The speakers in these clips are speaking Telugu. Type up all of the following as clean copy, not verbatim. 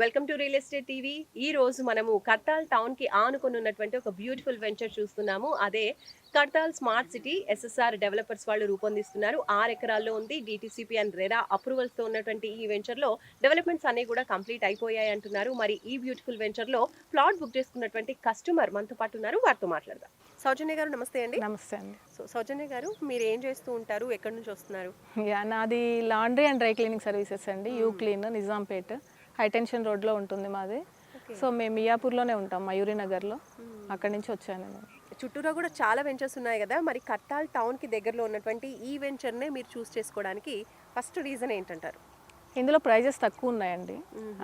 Welcome to real estate TV. ఈ రోజు మనము కర్తాల్ టౌన్ కి ఆనుకొని ఉన్నటువంటి ఒక బ్యూటిఫుల్ వెంచర్ చూస్తున్నాము. అదే Kadthal smart city SSR developers వాళ్ళు రూపొందిస్తున్నారు. 6 ఎకరాల్లో ఉంది. డిటిసిపి అండ్ రెరా అప్రూవల్స్ తో ఉన్నటువంటి ఈ వెంచర్ లో డెవలప్మెంట్స్ అన్ని కూడా కంప్లీట్ అయిపోయాయి అంటున్నారు. మరి ఈ బ్యూటిఫుల్ వెంచర్ లో ప్లాట్ బుక్ చేసుకున్నటువంటి కస్టమర్ మనతో పాటు ఉన్నారు. వారితో మాట్లాడదాం. సౌజన్య గారు నమస్తే అండి. నమస్తే అండి. సో సౌజన్య గారు, మీరు ఏం చేస్తూ ఉంటారు, ఎక్కడి నుంచి వస్తున్నారు? నాది laundry and dry cleaning services అండి. యూ క్లీన్ నిజాంపేట్ హైటెన్షన్ రోడ్లో ఉంటుంది మాది. సో మేము మియాపూర్లోనే ఉంటాం, మయూరి నగర్లో. అక్కడి నుంచి వచ్చాను నేను. చుట్టూరా కూడా చాలా వెంచర్స్ ఉన్నాయి కదా, మరి కర్తాల్ టౌన్ కి దగ్గరలో ఉన్నటువంటి ఈ వెంచర్నే మీరు చూస్ చేసుకోవడానికి ఫస్ట్ రీజన్ ఏంటంటారు? ఇందులో ప్రైజెస్ తక్కువ ఉన్నాయండి,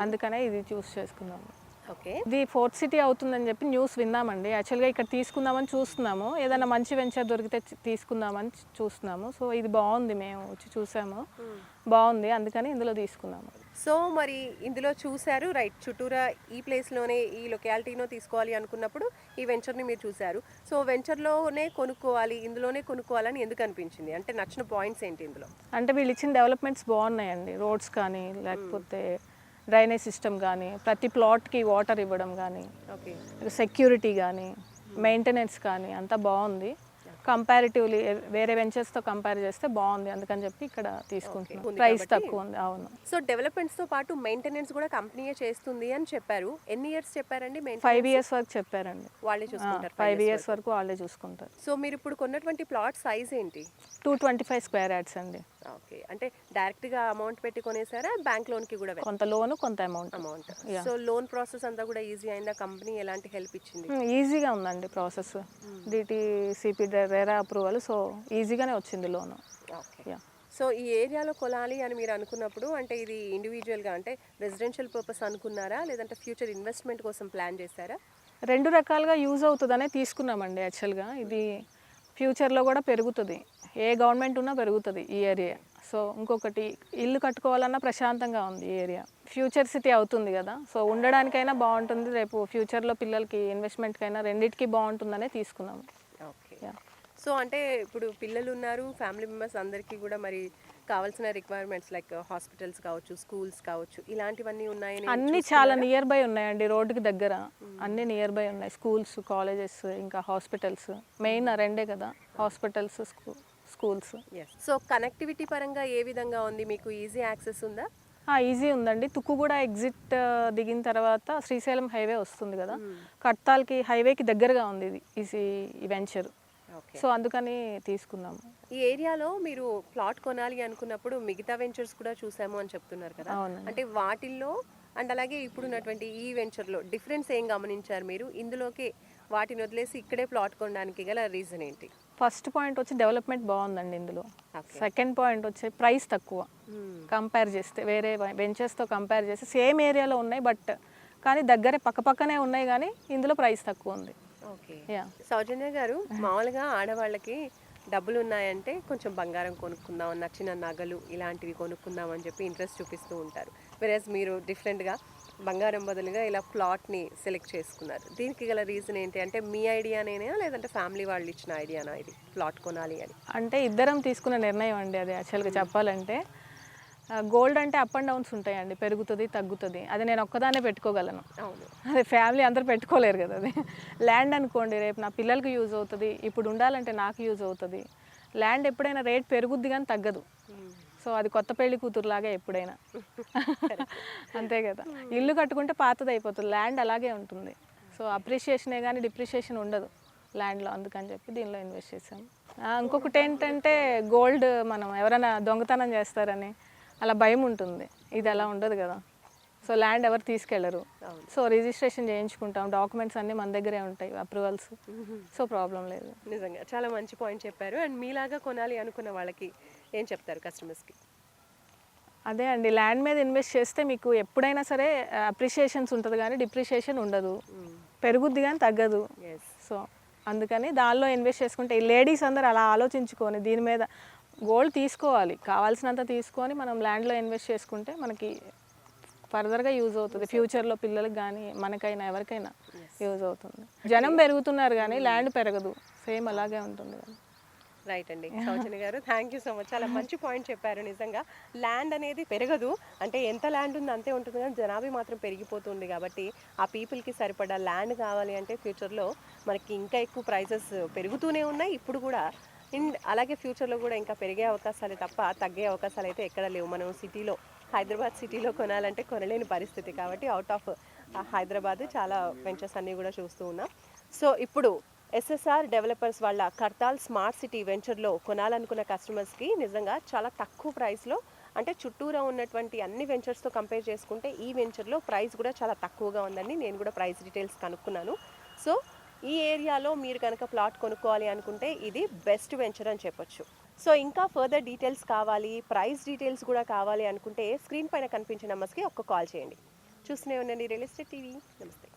అందుకనే ఇది చూస్ చేసుకున్నాము. ఓకే, ఇది ఫోర్త్ సిటీ అవుతుందని చెప్పి న్యూస్ విన్నామండి. యాక్చువల్గా ఇక్కడ తీసుకుందామని చూస్తున్నాము, ఏదైనా మంచి వెంచర్ దొరికితే తీసుకుందామని చూస్తున్నాము. సో ఇది బాగుంది, మేము వచ్చి చూసాము, బాగుంది, అందుకని ఇందులో తీసుకున్నాము. సో మరి ఇందులో చూశారు, రైట్, చుట్టూరా ఈ ప్లేస్లోనే ఈ లొకాలిటీలో తీసుకోవాలి అనుకున్నప్పుడు ఈ వెంచర్ని మీరు చూశారు. సో వెంచర్లోనే కొనుక్కోవాలి, ఇందులోనే కొనుక్కోవాలని ఎందుకు అనిపించింది? అంటే నచ్చిన పాయింట్స్ ఏంటి ఇందులో? అంటే వీళ్ళు ఇచ్చిన డెవలప్మెంట్స్ బాగున్నాయండి. రోడ్స్ కానీ, లేకపోతే డ్రైనేజ్ సిస్టమ్ కానీ, ప్రతి ప్లాట్కి వాటర్ ఇవ్వడం కానీ, ఓకే, సెక్యూరిటీ కానీ, మెయింటెనెన్స్ కానీ అంతా బాగుంది. కంపారిటివ్లీ వేరే వెంచర్స్తో కంపేర్ చేస్తే బాగుంది, అందుకని చెప్పి ఇక్కడ తీసుకుంటున్నాం. ప్రైస్ తక్కువ ఉంది. అవును. సో డెవలప్మెంట్స్తో పాటు మెయింటెనెన్స్ కూడా కంపెనీయే చేస్తుంది అని చెప్పారు. ఎన్ని ఇయర్స్ చెప్పారండి? 5 years వరకు చెప్పారండి. వాళ్ళే చూసుకుంటారు. 5 years వరకు వాళ్ళే చూసుకుంటారు. సో మీరు ఇప్పుడు కొన్నటువంటి ప్లాట్ సైజ్ ఏంటి? 225 square yards అండి. ఓకే, అంటే డైరెక్ట్ గా అమౌంట్ పెట్టి కొనేసారా, బ్యాంక్ లోన్ కి కూడా? కొంత లోన్, కొంత అమౌంట్. సో లోన్ ప్రాసెస్ అంతా కూడా ఈజీ అయిందా? కంపెనీ ఎలాంటి హెల్ప్ ఇచ్చింది? ఈజీగా ఉందండి process. DTCP RERA approval, so ఈజీగానే వచ్చింది లోన్. ఓకే. సో ఈ ఏరియాలో కొనాలి అని మీరు అనుకున్నప్పుడు, అంటే ఇది ఇండివిజువల్గా అంటే రెసిడెన్షియల్ పర్పస్ అనుకున్నారా, లేదంటే ఫ్యూచర్ ఇన్వెస్ట్మెంట్ కోసం ప్లాన్ చేశారా? 2 రకాలుగా యూజ్ అవుతుందనే తీసుకున్నామండి. యాక్చువల్గా ఇది ఫ్యూచర్లో కూడా పెరుగుతుంది, ఏ గవర్నమెంట్ ఉన్నా పెరుగుతుంది ఈ ఏరియా. సో ఇంకొకటి, ఇల్లు కట్టుకోవాలన్నా ప్రశాంతంగా ఉంది ఈ ఏరియా. ఫ్యూచర్ సిటీ అవుతుంది కదా, సో ఉండడానికైనా బాగుంటుంది, రేపు ఫ్యూచర్లో పిల్లలకి ఇన్వెస్ట్మెంట్కైనా రెండింటికి బాగుంటుందనే తీసుకున్నాము. ఓకే. సో అంటే ఇప్పుడు పిల్లలు ఉన్నారు, ఫ్యామిలీ మెంబర్స్ అందరికీ కూడా మరి కావాల్సిన రిక్వైర్మెంట్స్ లైక్ హాస్పిటల్స్ కావచ్చు, స్కూల్స్ కావచ్చు, ఇలాంటివన్నీ ఉన్నాయని? అన్నీ చాలా నియర్ బై ఉన్నాయండి, రోడ్డుకి దగ్గర అన్నీ నియర్ బై ఉన్నాయి. స్కూల్స్, కాలేజెస్, ఇంకా హాస్పిటల్స్. మెయిన్ రెండే కదా, హాస్పిటల్స్, స్కూల్స్. సో కనెక్టివిటీ పరంగా ఏ విధంగా ఉంది? మీకు ఈజీ యాక్సెస్ ఉందా? ఈజీ ఉందండి. తుక్కుగూడ ఎగ్జిట్ దిగిన తర్వాత శ్రీశైలం హైవే వస్తుంది కదా, కర్తాల్కి హైవేకి దగ్గరగా ఉంది ఇది ఈ వెంచర్. సో అందుకని తీసుకున్నాము. ఈ ఏరియాలో మీరు ప్లాట్ కొనాలి అనుకున్నప్పుడు మిగతా వెంచర్స్ కూడా చూసాము అని చెప్తున్నారు కదా, అంటే వాటిల్లో అండ్ అలాగే ఇప్పుడున్నటువంటి ఈ వెంచర్లో డిఫరెన్స్ ఏం గమనించారు మీరు? ఇందులోకి వాటిని వదిలేసి ఇక్కడే ప్లాట్ కొనడానికి గల రీజన్ ఏంటి? ఫస్ట్ పాయింట్ వచ్చి డెవలప్మెంట్ బాగుందండి ఇందులో. సెకండ్ పాయింట్ వచ్చి ప్రైస్ తక్కువ కంపేర్ చేస్తే, వేరే వెంచర్స్తో కంపేర్ చేస్తే సేమ్ ఏరియాలో ఉన్నాయి, బట్ కానీ దగ్గరే పక్కపక్కనే ఉన్నాయి, కానీ ఇందులో ప్రైస్ తక్కువ ఉంది. ఓకే. సౌజన్య గారు, మామూలుగా ఆడవాళ్ళకి డబ్బులు ఉన్నాయంటే కొంచెం బంగారం కొనుక్కుందాం, నచ్చిన నగలు ఇలాంటివి కొనుక్కుందాం అని చెప్పి ఇంట్రెస్ట్ చూపిస్తూ ఉంటారు. వెరస్ మీరు డిఫరెంట్గా బంగారం బదులుగా ఇలా ప్లాట్ని సెలెక్ట్ చేసుకున్నారు. దీనికి గల రీజన్ ఏంటి? అంటే మీ ఐడియానేనా, లేదంటే ఫ్యామిలీ వాళ్ళు ఇచ్చిన ఐడియానా ఇది ప్లాట్ కొనాలి అని? అంటే ఇద్దరం తీసుకున్న నిర్ణయం అండి అది. యాక్చువల్గా చెప్పాలంటే గోల్డ్ అంటే అప్ అండ్ డౌన్స్ ఉంటాయండి, పెరుగుతుంది తగ్గుతుంది. అది నేను ఒక్కదాన్నే పెట్టుకోగలను, అదే ఫ్యామిలీ అందరు పెట్టుకోలేరు కదా. అది ల్యాండ్ అనుకోండి, రేపు నా పిల్లలకి యూజ్ అవుతుంది, ఇప్పుడు ఉండాలంటే నాకు యూజ్ అవుతుంది. ల్యాండ్ ఎప్పుడైనా రేట్ పెరుగుద్ది కానీ తగ్గదు. సో అది కొత్త పెళ్లి కూతురులాగా ఎప్పుడైనా అంతే కదా. ఇల్లు కట్టుకుంటే పాతది అయిపోతుంది, ల్యాండ్ అలాగే ఉంటుంది. సో అప్రిషియేషనే కానీ డిప్రిషియేషన్ ఉండదు ల్యాండ్లో, అందుకని చెప్పి దీనిలో ఇన్వెస్ట్ చేసాము. ఇంకొకటి ఏంటంటే గోల్డ్ మనం ఎవరైనా దొంగతనం చేస్తారని అలా భయం ఉంటుంది, ఇది అలా ఉండదు కదా. సో ల్యాండ్ ఎవరు తీసుకెళ్లరు, సో రిజిస్ట్రేషన్ చేయించుకుంటాం, డాక్యుమెంట్స్ అన్నీ మన దగ్గరే ఉంటాయి, అప్రూవల్స్, సో ప్రాబ్లం లేదు. నిజంగా చాలా మంచి పాయింట్ చెప్పారు. అండ్ మీలాగా కొనాలి అనుకున్న వాళ్ళకి ఏం చెప్తారు కస్టమర్స్కి? అదే అండి, ల్యాండ్ మీద ఇన్వెస్ట్ చేస్తే మీకు ఎప్పుడైనా సరే అప్రిషియేషన్స్ ఉంటుంది కానీ డిప్రిషియేషన్ ఉండదు, పెరుగుద్ది కానీ తగ్గదు. సో అందుకని దానిలో ఇన్వెస్ట్ చేసుకుంటే, ఈ లేడీస్ అందరూ అలా ఆలోచించుకొని దీని మీద గోల్డ్ తీసుకోవాలి, కావాల్సినంత తీసుకొని మనం ల్యాండ్లో ఇన్వెస్ట్ చేసుకుంటే మనకి ఫర్దర్గా యూజ్ అవుతుంది, ఫ్యూచర్లో పిల్లలకి కానీ మనకైనా ఎవరికైనా యూజ్ అవుతుంది. జనం పెరుగుతున్నారు కానీ ల్యాండ్ పెరగదు, సేమ్ అలాగే ఉంటుంది కదా. రైట్ అండి సౌజన్య గారు, థ్యాంక్ యూ సో మచ్. చాలా మంచి పాయింట్ చెప్పారు. నిజంగా ల్యాండ్ అనేది పెరగదు, అంటే ఎంత ల్యాండ్ ఉందో అంతే ఉంటుంది, కానీ జనాభా మాత్రం పెరిగిపోతుంది. కాబట్టి ఆ పీపుల్కి సరిపడా ల్యాండ్ కావాలి అంటే ఫ్యూచర్లో మనకి ఇంకా ఎక్కువ ప్రైసెస్ పెరుగుతూనే ఉన్నాయి ఇప్పుడు కూడా. అండ్ అలాగే ఫ్యూచర్లో కూడా ఇంకా పెరిగే అవకాశాలే తప్ప తగ్గే అవకాశాలు అయితే ఎక్కడ లేవు. మనం సిటీలో, హైదరాబాద్ సిటీలో కొనాలంటే కొనలేని పరిస్థితి. కాబట్టి అవుట్ ఆఫ్ హైదరాబాద్ చాలా వెంచర్స్ అన్నీ కూడా చూస్తూ ఉన్నాం. సో ఇప్పుడు ఎస్ఎస్ఆర్ డెవలపర్స్ వాళ్ళ కర్తాల్ స్మార్ట్ సిటీ వెంచర్లో కొనాలనుకున్న కస్టమర్స్కి నిజంగా చాలా తక్కువ ప్రైస్లో, అంటే చుట్టూరా ఉన్నటువంటి అన్ని వెంచర్స్తో కంపేర్ చేసుకుంటే ఈ వెంచర్లో ప్రైస్ కూడా చాలా తక్కువగా ఉందండి. నేను కూడా ప్రైస్ డీటెయిల్స్ కనుక్కున్నాను. సో ఈ ఏరియాలో మీరు కనుక ప్లాట్ కొనుక్కోవాలి అనుకుంటే ఇది బెస్ట్ వెంచర్ అని చెప్పొచ్చు. సో ఇంకా ఫర్దర్ డీటెయిల్స్ కావాలి, ప్రైస్ డీటెయిల్స్ కూడా కావాలి అనుకుంటే స్క్రీన్ పైన కనిపించే నెంబర్స్కి ఒక్క కాల్ చేయండి. చూస్తూనే ఉండండి రియల్ ఎస్టేట్ టీవీ. నమస్తే.